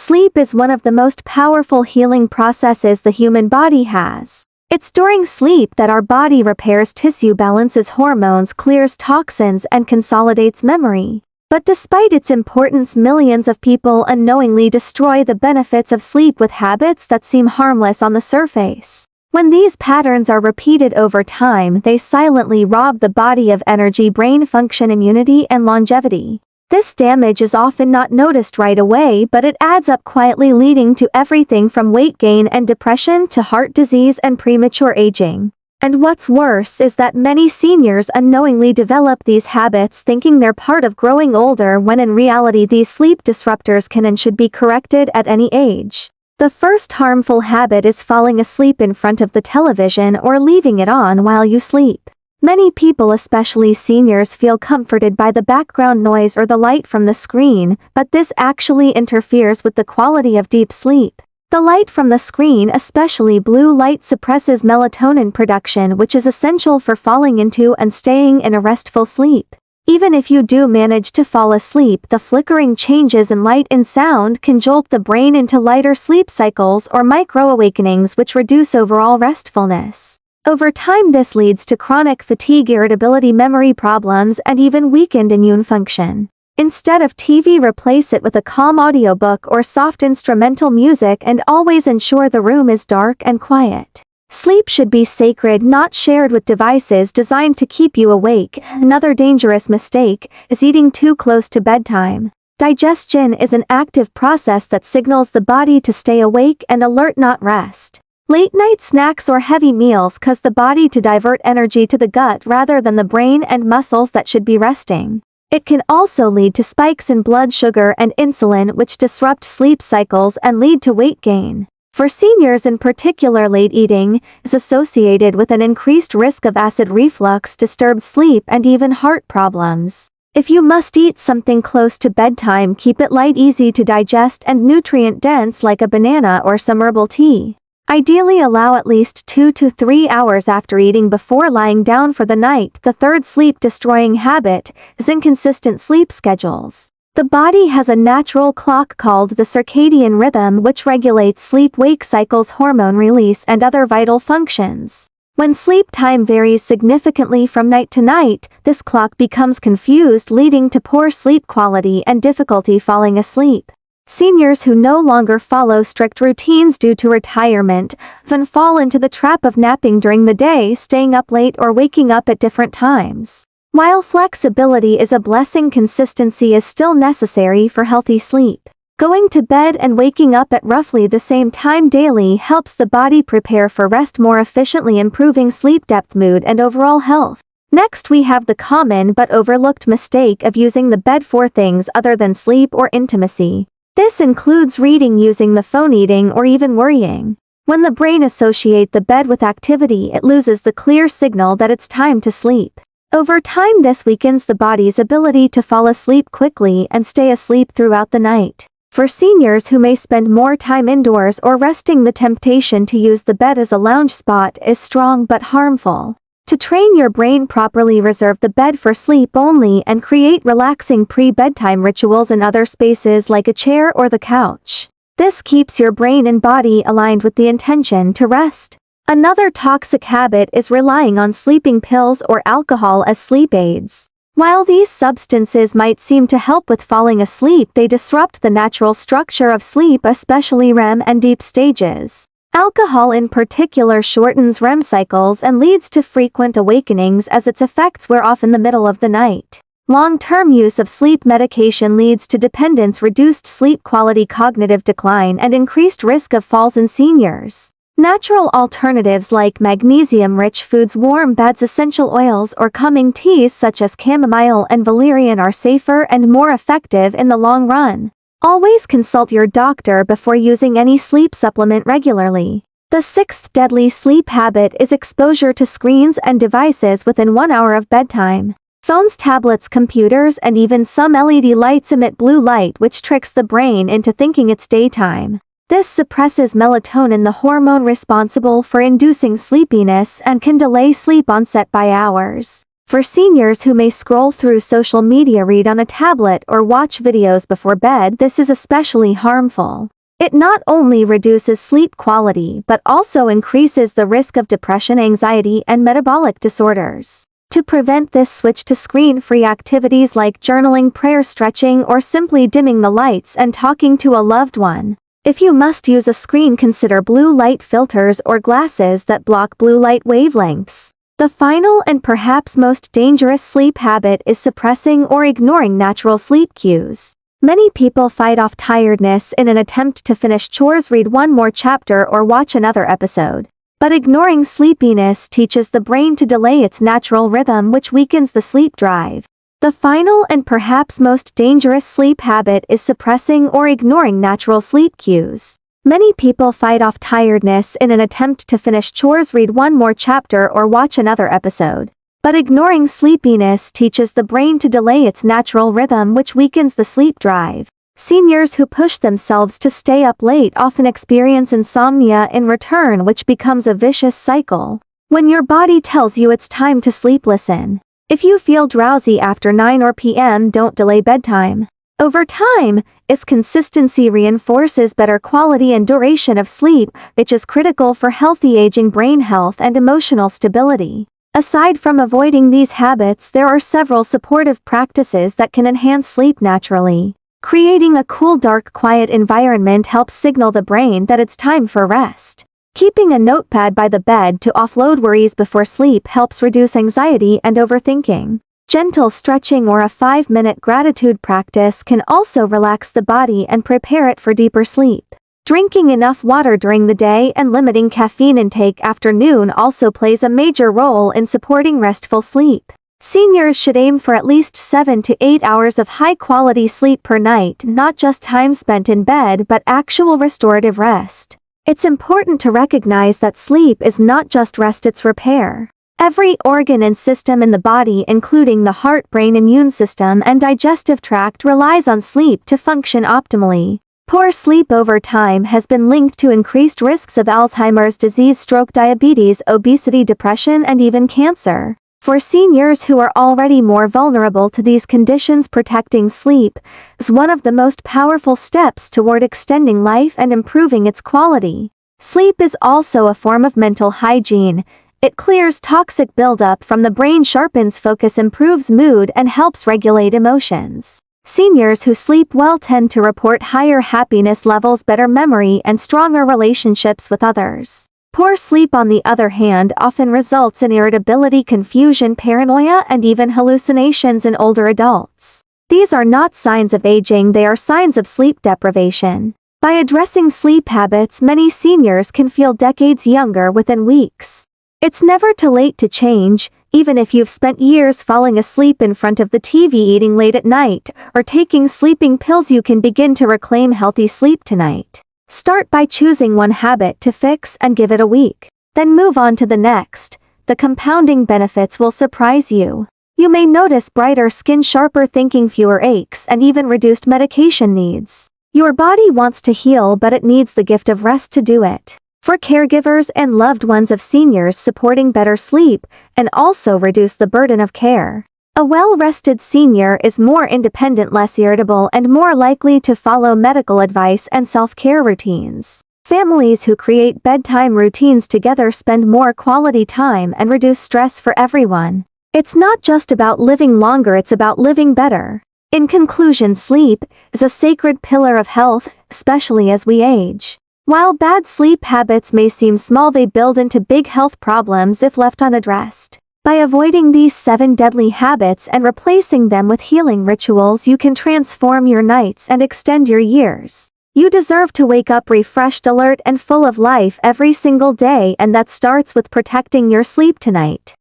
Sleep is one of the most powerful healing processes the human body has. It's during sleep that our body repairs tissue, balances hormones, clears toxins, and consolidates memory. But despite its importance, millions of people unknowingly destroy the benefits of sleep with habits that seem harmless on the surface. When these patterns are repeated over time, they silently rob the body of energy, brain function, immunity, and longevity. This damage is often not noticed right away, but it adds up quietly, leading to everything from weight gain and depression to heart disease and premature aging. And what's worse is that many seniors unknowingly develop these habits thinking they're part of growing older, when in reality these sleep disruptors can and should be corrected at any age. The first harmful habit is falling asleep in front of the television or leaving it on while you sleep. Many people, especially seniors, feel comforted by the background noise or the light from the screen, but this actually interferes with the quality of deep sleep. The light from the screen, especially blue light, suppresses melatonin production, which is essential for falling into and staying in a restful sleep. Even if you do manage to fall asleep, the flickering changes in light and sound can jolt the brain into lighter sleep cycles or micro-awakenings, which reduce overall restfulness. Over time, this leads to chronic fatigue, irritability, memory problems, and even weakened immune function. Instead of TV, replace it with a calm audiobook or soft instrumental music, and always ensure the room is dark and quiet. Sleep should be sacred, not shared with devices designed to keep you awake. Another dangerous mistake is eating too close to bedtime. Digestion is an active process that signals the body to stay awake and alert, not rest. Late-night snacks or heavy meals cause the body to divert energy to the gut rather than the brain and muscles that should be resting. It can also lead to spikes in blood sugar and insulin, which disrupt sleep cycles and lead to weight gain. For seniors in particular, late eating is associated with an increased risk of acid reflux, disturbed sleep, and even heart problems. If you must eat something close to bedtime, keep it light, easy to digest, and nutrient-dense, like a banana or some herbal tea. Ideally, allow at least 2 to 3 hours after eating before lying down for the night. The third sleep-destroying habit is inconsistent sleep schedules. The body has a natural clock called the circadian rhythm, which regulates sleep-wake cycles, hormone release, and other vital functions. When sleep time varies significantly from night to night, this clock becomes confused, leading to poor sleep quality and difficulty falling asleep. Seniors who no longer follow strict routines due to retirement often fall into the trap of napping during the day, staying up late, or waking up at different times. While flexibility is a blessing, consistency is still necessary for healthy sleep. Going to bed and waking up at roughly the same time daily helps the body prepare for rest more efficiently, improving sleep depth, mood, and overall health. Next, we have the common but overlooked mistake of using the bed for things other than sleep or intimacy. This includes reading, using the phone, eating, or even worrying. When the brain associates the bed with activity, it loses the clear signal that it's time to sleep. Over time, this weakens the body's ability to fall asleep quickly and stay asleep throughout the night. For seniors who may spend more time indoors or resting, the temptation to use the bed as a lounge spot is strong but harmful. To train your brain properly, reserve the bed for sleep only and create relaxing pre-bedtime rituals in other spaces like a chair or the couch. This keeps your brain and body aligned with the intention to rest. Another toxic habit is relying on sleeping pills or alcohol as sleep aids. While these substances might seem to help with falling asleep, they disrupt the natural structure of sleep, especially REM and deep stages. Alcohol in particular shortens REM cycles and leads to frequent awakenings, as its effects wear off in the middle of the night. Long-term use of sleep medication leads to dependence, reduced sleep quality, cognitive decline, and increased risk of falls in seniors. Natural alternatives like magnesium-rich foods, warm baths, essential oils, or calming teas such as chamomile and valerian are safer and more effective in the long run. Always consult your doctor before using any sleep supplement regularly. The sixth deadly sleep habit is exposure to screens and devices within 1 hour of bedtime. Phones, tablets, computers, and even some LED lights emit blue light, which tricks the brain into thinking it's daytime. This suppresses melatonin, the hormone responsible for inducing sleepiness, and can delay sleep onset by hours. For seniors who may scroll through social media, read on a tablet, or watch videos before bed, this is especially harmful. It not only reduces sleep quality but also increases the risk of depression, anxiety, and metabolic disorders. To prevent this, switch to screen-free activities like journaling, prayer, stretching, or simply dimming the lights and talking to a loved one. If you must use a screen, consider blue light filters or glasses that block blue light wavelengths. The final and perhaps most dangerous sleep habit is suppressing or ignoring natural sleep cues. Many people fight off tiredness in an attempt to finish chores, read one more chapter, or watch another episode. But ignoring sleepiness teaches the brain to delay its natural rhythm, which weakens the sleep drive. The final and perhaps most dangerous sleep habit is suppressing or ignoring natural sleep cues. Many people fight off tiredness in an attempt to finish chores, read one more chapter, or watch another episode. But ignoring sleepiness teaches the brain to delay its natural rhythm, which weakens the sleep drive. Seniors who push themselves to stay up late often experience insomnia in return, which becomes a vicious cycle. When your body tells you it's time to sleep, listen. If you feel drowsy after 9 p.m., don't delay bedtime. Over time, its consistency reinforces better quality and duration of sleep, which is critical for healthy aging, brain health, and emotional stability. Aside from avoiding these habits, there are several supportive practices that can enhance sleep naturally. Creating a cool, dark, quiet environment helps signal the brain that it's time for rest. Keeping a notepad by the bed to offload worries before sleep helps reduce anxiety and overthinking. Gentle stretching or a 5-minute gratitude practice can also relax the body and prepare it for deeper sleep. Drinking enough water during the day and limiting caffeine intake after noon also plays a major role in supporting restful sleep. Seniors should aim for at least 7 to 8 hours of high-quality sleep per night, not just time spent in bed but actual restorative rest. It's important to recognize that sleep is not just rest, it's repair. Every organ and system in the body, including the heart, brain, immune system, and digestive tract, relies on sleep to function optimally. Poor sleep over time has been linked to increased risks of Alzheimer's disease, stroke, diabetes, obesity, depression, and even cancer. For seniors who are already more vulnerable to these conditions, protecting sleep is one of the most powerful steps toward extending life and improving its quality. Sleep is also a form of mental hygiene. It clears toxic buildup from the brain, sharpens focus, improves mood, and helps regulate emotions. Seniors who sleep well tend to report higher happiness levels, better memory, and stronger relationships with others. Poor sleep, on the other hand, often results in irritability, confusion, paranoia, and even hallucinations in older adults. These are not signs of aging, they are signs of sleep deprivation. By addressing sleep habits, many seniors can feel decades younger within weeks. It's never too late to change, even if you've spent years falling asleep in front of the TV, eating late at night, or taking sleeping pills. You can begin to reclaim healthy sleep tonight. Start by choosing one habit to fix and give it a week. Then move on to the next. The compounding benefits will surprise you. You may notice brighter skin, sharper thinking, fewer aches, and even reduced medication needs. Your body wants to heal, but it needs the gift of rest to do it. For caregivers and loved ones of seniors, supporting better sleep and also reduce the burden of care. A well-rested senior is more independent, less irritable, and more likely to follow medical advice and self-care routines. Families who create bedtime routines together spend more quality time and reduce stress for everyone. It's not just about living longer, it's about living better. In conclusion, sleep is a sacred pillar of health, especially as we age. While bad sleep habits may seem small, they build into big health problems if left unaddressed. By avoiding these 7 deadly habits and replacing them with healing rituals, you can transform your nights and extend your years. You deserve to wake up refreshed, alert, and full of life every single day, and that starts with protecting your sleep tonight.